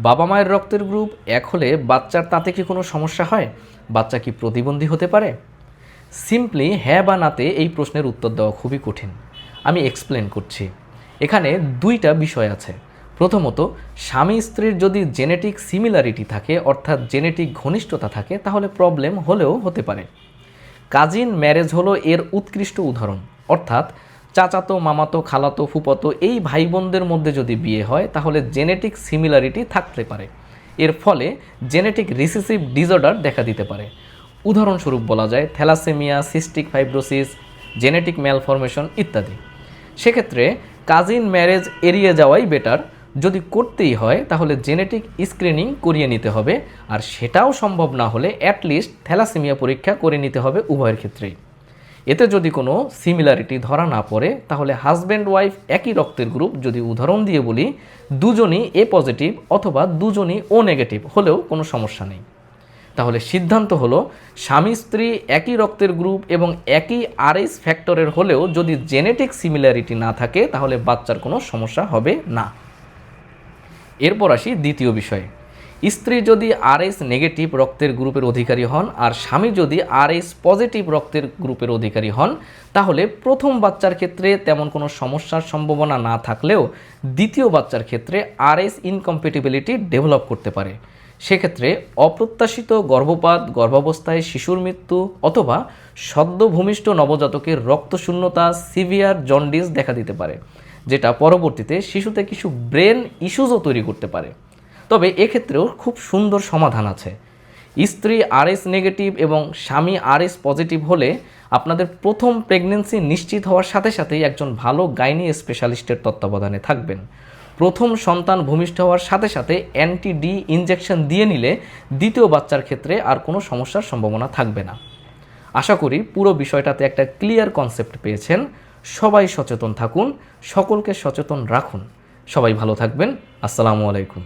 বাবা মায়ের রক্তের গ্রুপ এক হলে বাচ্চার তাতে কি কোনো সমস্যা হয়? বাচ্চা কি প্রতিবন্ধী হতে পারে? সিম্পলি হ্যাঁ বা নাতে এই প্রশ্নের উত্তর দেওয়া খুবই কঠিন। আমি এক্সপ্লেন করছি। এখানে দুইটা বিষয় আছে। প্রথমত, স্বামী স্ত্রীর যদি জেনেটিক সিমিলারিটি থাকে, অর্থাৎ জেনেটিক ঘনিষ্ঠতা থাকে, তাহলে প্রবলেম হলেও হতে পারে। কাজিন ম্যারেজ হলো এর উৎকৃষ্ট উদাহরণ। অর্থাৎ চাচাতো, মামাতো, খালাতো, ফুপাতো এই ভাই বোনদের মধ্যে যদি বিয়ে হয় তাহলে জেনেটিক সিমিলারিটি থাকতে পারে। এর ফলে জেনেটিক রিসেসিভ ডিসঅর্ডার দেখা দিতে পারে। উদাহরণস্বরূপ বলা যায় thalassemia, cystic fibrosis, genetic malformation ইত্যাদি। সেক্ষেত্রে কাজিন ম্যারেজ এড়িয়ে যাওয়াই বেটার। যদি করতেই হয় তাহলে জেনেটিক স্ক্রিনিং করিয়ে নিতে হবে, আর সেটাও সম্ভব না হলে অ্যাটলিস্ট থ্যালাসেমিয়া পরীক্ষা করে নিতে হবে উভয়ের ক্ষেত্রেই। এতে যদি কোনো সিমিলারিটি ধরা না পড়ে তাহলে হাজব্যান্ড ওয়াইফ একই রক্তের গ্রুপ, যদি উদাহরণ দিয়ে বলি দুজনই এ পজিটিভ অথবা দুজনই ও নেগেটিভ হলেও কোনো সমস্যা নেই। তাহলে সিদ্ধান্ত হলো স্বামী স্ত্রী একই রক্তের গ্রুপ এবং একই আরএস ফ্যাক্টরের হলেও যদি জেনেটিক সিমিলারিটি না থাকে তাহলে বাচ্চার কোনো সমস্যা হবে না। এরপর আসি দ্বিতীয় বিষয়ে। স্ত্রী যদি আরএস নেগেটিভ রক্তের গ্রুপের অধিকারী হন আর স্বামী যদি আরএস পজিটিভ রক্তের গ্রুপের অধিকারী হন তাহলে প্রথম বাচ্চার ক্ষেত্রে তেমন কোনো সমস্যার সম্ভাবনা না থাকলেও দ্বিতীয় বাচ্চার ক্ষেত্রে আরএস ইনকম্প্যাটিবিলিটি ডেভেলপ করতে পারে। সেক্ষেত্রে অপ্রত্যাশিত গর্ভপাত, গর্ভাবস্থায় শিশুর মৃত্যু অথবা সদ্য ভূমিষ্ঠ নবজাতকের রক্তশূন্যতা, সিভিয়ার জন্ডিস দেখা দিতে পারে, যেটা পরবর্তীতে শিশুতে কিছু ব্রেন ইস্যুজও তৈরি করতে পারে। তবে এক্ষেত্রেও খুব সুন্দর সমাধান আছে। স্ত্রী আরএস নেগেটিভ এবং স্বামী আরএস পজিটিভ হলে আপনাদের প্রথম প্রেগনেন্সি নিশ্চিত হওয়ার সাথে সাথেই একজন ভালো গাইনি স্পেশালিস্টের তত্ত্বাবধানে থাকবেন। প্রথম সন্তান ভূমিষ্ঠ হওয়ার সাথে সাথে অ্যান্টি ডি ইনজেকশন দিয়ে নিলে দ্বিতীয় বাচ্চার ক্ষেত্রে আর কোনো সমস্যার সম্ভাবনা থাকবে না। আশা করি পুরো বিষয়টাতে একটা ক্লিয়ার কনসেপ্ট পেয়েছেন। সবাই সচেতন থাকুন, সকলকে সচেতন রাখুন। সবাই ভালো থাকবেন। আসসালামু আলাইকুম।